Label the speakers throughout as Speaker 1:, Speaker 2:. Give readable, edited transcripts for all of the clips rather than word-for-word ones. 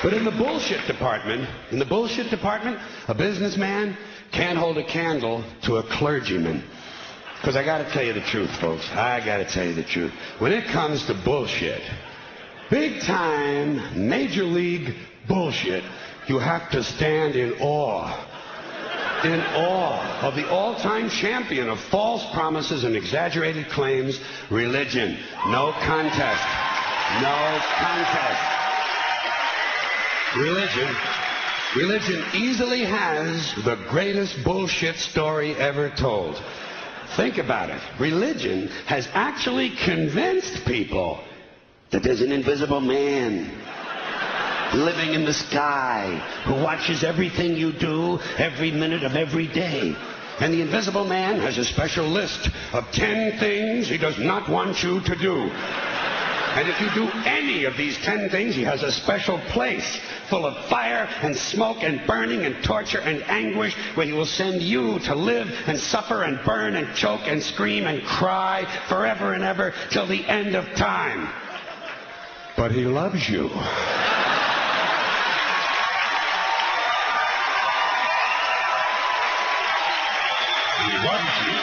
Speaker 1: But in the bullshit department, a businessman can't hold a candle to a clergyman. Because I got to tell you the truth, folks. I got to tell you the truth. When it comes to bullshit, big time, major league bullshit, you have to stand in awe. In awe of the all-time champion of false promises and exaggerated claims, religion. No contest. No contest. Religion easily has the greatest bullshit story ever told. Think about it. Religion has actually convinced people that there's an invisible man living in the sky who watches everything you do every minute of every day. And the invisible man has a special list of 10 things he does not want you to do. And if you do any of these 10 things, he has a special place full of fire and smoke and burning and torture and anguish where he will send you to live and suffer and burn and choke and scream and cry forever and ever till the end of time. But he loves you. He loves you.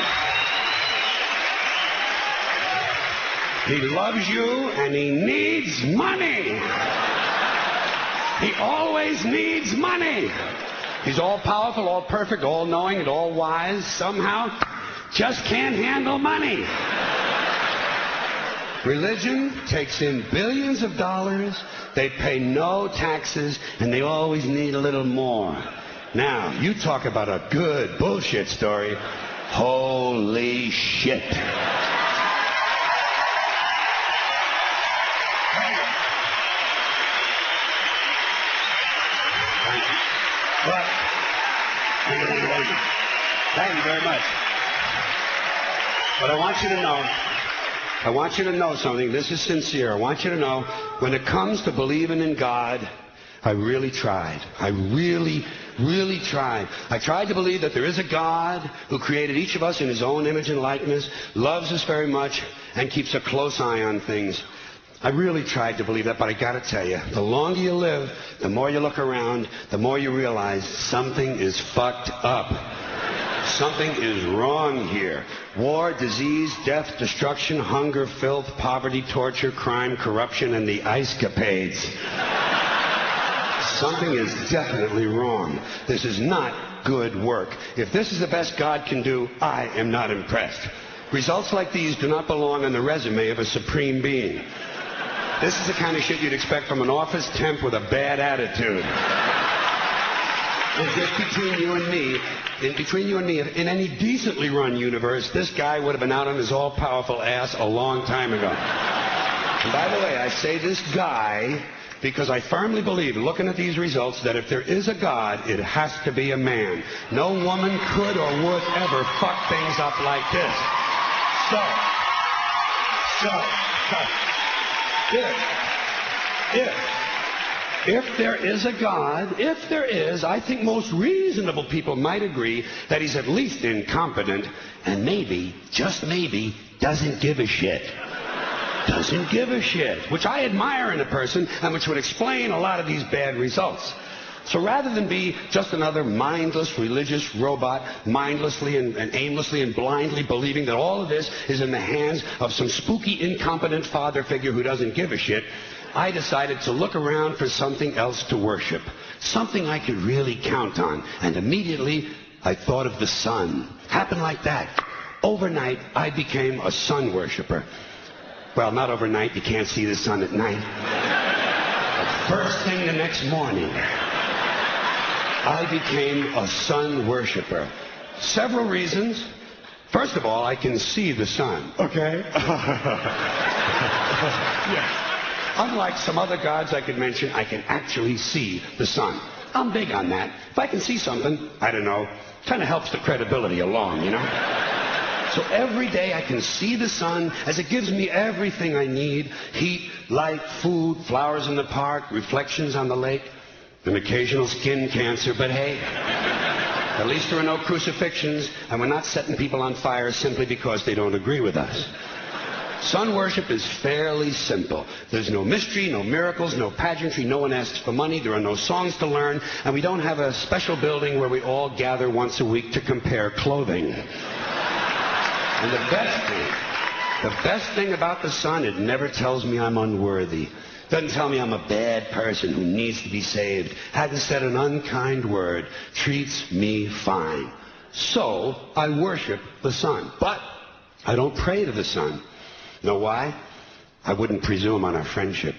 Speaker 1: He loves you and he needs money. He always needs money. He's all powerful, all perfect, all knowing, and all wise. Somehow, just can't handle money. Religion takes in billions of dollars. They pay no taxes, and they always need a little more. Now, you talk about a good bullshit story. Holy shit. Thank you very much. But I want you to know something. This is sincere. I want you to know, when it comes to believing in God, I really tried. I really tried. I tried to believe that there is a God who created each of us in his own image and likeness, loves us very much, and keeps a close eye on things. I really tried to believe that, but I got to tell you, the longer you live, the more you look around, the more you realize something is fucked up. Something is wrong here. War, disease, death, destruction, hunger, filth, poverty, torture, crime, corruption, and the ice-capades. Something is definitely wrong. This is not good work. If this is the best God can do, I am not impressed. Results like these do not belong on the resume of a supreme being. This is the kind of shit you'd expect from an office temp with a bad attitude. And just between you and me, in any decently run universe, this guy would have been out on his all-powerful ass a long time ago. And by the way, I say this guy because I firmly believe, looking at these results, that if there is a God, it has to be a man. No woman could or would ever fuck things up like this. If there is a God, if there is, I think most reasonable people might agree that he's at least incompetent and maybe, just maybe, doesn't give a shit. Doesn't give a shit, which I admire in a person and which would explain a lot of these bad results. So rather than be just another mindless religious robot, mindlessly and aimlessly and blindly believing that all of this is in the hands of some spooky, incompetent father figure who doesn't give a shit, I decided to look around for something else to worship, something I could really count on. And immediately, I thought of the sun. Happened like that. Overnight, I became a sun worshiper. Well, not overnight. You can't see the sun at night. But first thing the next morning, I became a sun worshiper. Several reasons. First of all, I can see the sun. Okay? Yes. Unlike some other gods I could mention, I can actually see the sun. I'm big on that. If I can see something, I don't know, kind of helps the credibility along, you know? So every day I can see the sun as it gives me everything I need. Heat, light, food, flowers in the park, reflections on the lake, an occasional skin cancer, but hey, at least there are no crucifixions, and we're not setting people on fire simply because they don't agree with us. Sun worship is fairly simple. There's no mystery, no miracles, no pageantry, no one asks for money, there are no songs to learn, and we don't have a special building where we all gather once a week to compare clothing. And the best thing about the sun, it never tells me I'm unworthy. Doesn't tell me I'm a bad person who needs to be saved. Hasn't said an unkind word. Treats me fine. So I worship the sun. But I don't pray to the sun. Know why? I wouldn't presume on our friendship.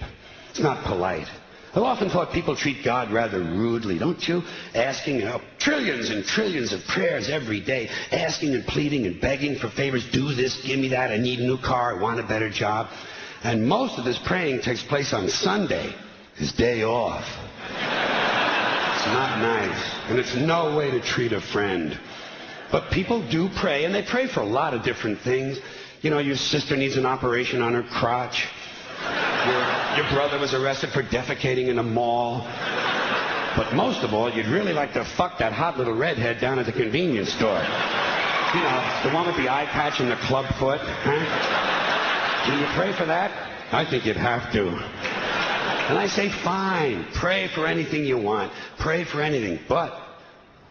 Speaker 1: It's not polite. I've often thought people treat God rather rudely, don't you? Asking trillions and trillions of prayers every day, asking and pleading and begging for favors. Do this, give me that, I need a new car, I want a better job. And most of this praying takes place on Sunday, his day off. It's not nice, and it's no way to treat a friend. But people do pray, and they pray for a lot of different things. You know, your sister needs an operation on her crotch. Your brother was arrested for defecating in a mall. But most of all, you'd really like to fuck that hot little redhead down at the convenience store. You know, the one with the eye patch and the club foot. Huh? Can you pray for that? I think you'd have to. And I say, fine, pray for anything you want. Pray for anything. But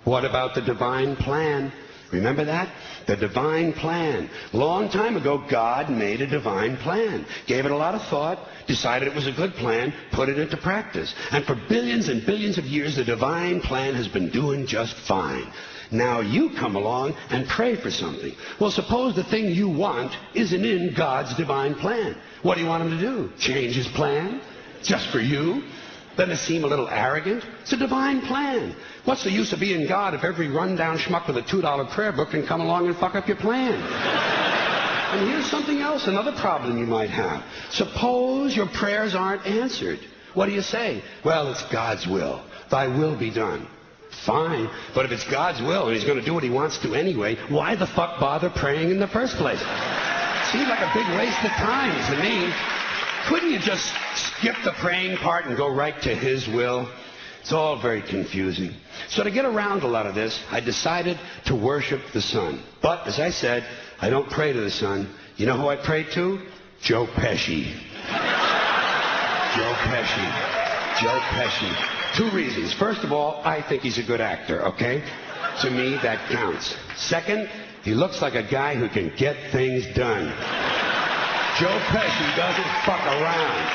Speaker 1: what about the divine plan? Remember that? The divine plan. Long time ago, God made a divine plan. Gave it a lot of thought, decided it was a good plan, put it into practice. And for billions and billions of years, the divine plan has been doing just fine. Now you come along and pray for something. Well, suppose the thing you want isn't in God's divine plan. What do you want him to do? Change his plan? Just for you? Doesn't it seem a little arrogant? It's a divine plan. What's the use of being God if every rundown schmuck with a $2 prayer book can come along and fuck up your plan? And here's something else, another problem you might have. Suppose your prayers aren't answered. What do you say? Well, it's God's will. Thy will be done. Fine, but if it's God's will and he's going to do what he wants to anyway, why the fuck bother praying in the first place? Seems like a big waste of time to me. Couldn't you just skip the praying part and go right to his will? It's all very confusing. So to get around a lot of this, I decided to worship the sun. But, as I said, I don't pray to the sun. You know who I pray to? Joe Pesci. Joe Pesci. Joe Pesci. Two reasons. First of all, I think he's a good actor, okay? To me, that counts. Second, he looks like a guy who can get things done. Joe Pesci doesn't fuck around.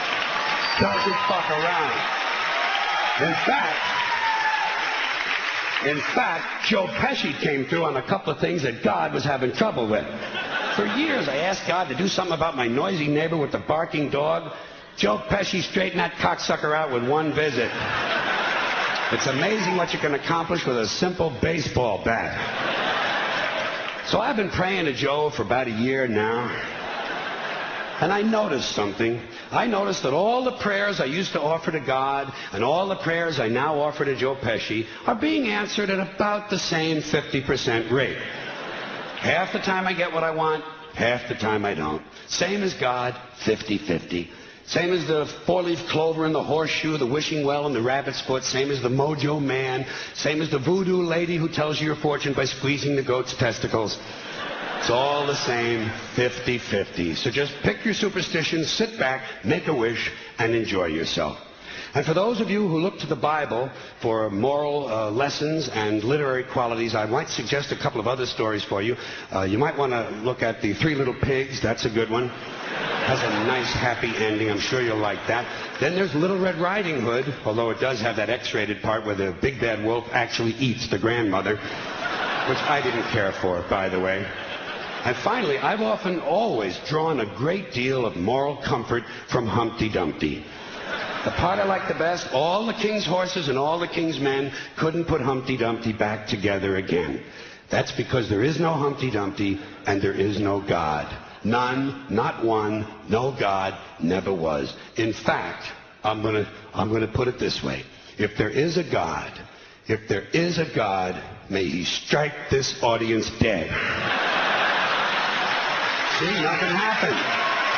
Speaker 1: Doesn't fuck around. In fact, Joe Pesci came through on a couple of things that God was having trouble with. For years, I asked God to do something about my noisy neighbor with the barking dog. Joe Pesci straightened that cocksucker out with one visit. It's amazing what you can accomplish with a simple baseball bat. So I've been praying to Joe for about a year now. And I noticed something. I noticed that all the prayers I used to offer to God and all the prayers I now offer to Joe Pesci are being answered at about the same 50% rate. Half the time I get what I want, half the time I don't. Same as God, 50-50. Same as the four-leaf clover and the horseshoe, the wishing well and the rabbit's foot. Same as the mojo man. Same as the voodoo lady who tells you your fortune by squeezing the goat's testicles. It's all the same, 50-50. So just pick your superstition, sit back, make a wish, and enjoy yourself. And for those of you who look to the Bible for moral lessons and literary qualities, I might suggest a couple of other stories for you. You might want to look at The Three Little Pigs. That's a good one. Has a nice, happy ending. I'm sure you'll like that. Then there's Little Red Riding Hood, although it does have that X-rated part where the big bad wolf actually eats the grandmother, which I didn't care for, by the way. And finally, I've often always drawn a great deal of moral comfort from Humpty Dumpty. The part I like the best, all the king's horses and all the king's men couldn't put Humpty Dumpty back together again. That's because there is no Humpty Dumpty and there is no God. None, not one, no God, never was. In fact, I'm gonna put it this way. If there is a God, may he strike this audience dead. See, nothing happened.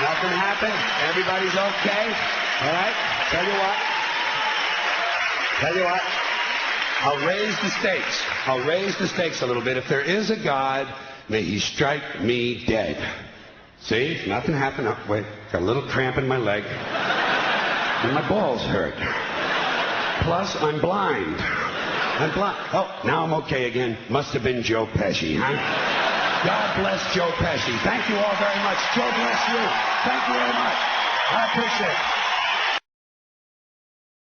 Speaker 1: Nothing happened. Everybody's okay. All right? Tell you what. I'll raise the stakes. I'll raise the stakes a little bit. If there is a God, may he strike me dead. See? Nothing happened. Oh, wait. Got a little cramp in my leg. And my balls hurt. Plus, I'm blind. I'm blind. Oh, now I'm okay again. Must have been Joe Pesci, huh? God bless Joe Pesci. Thank you all very much. Joe bless you. Thank you very much. I appreciate it.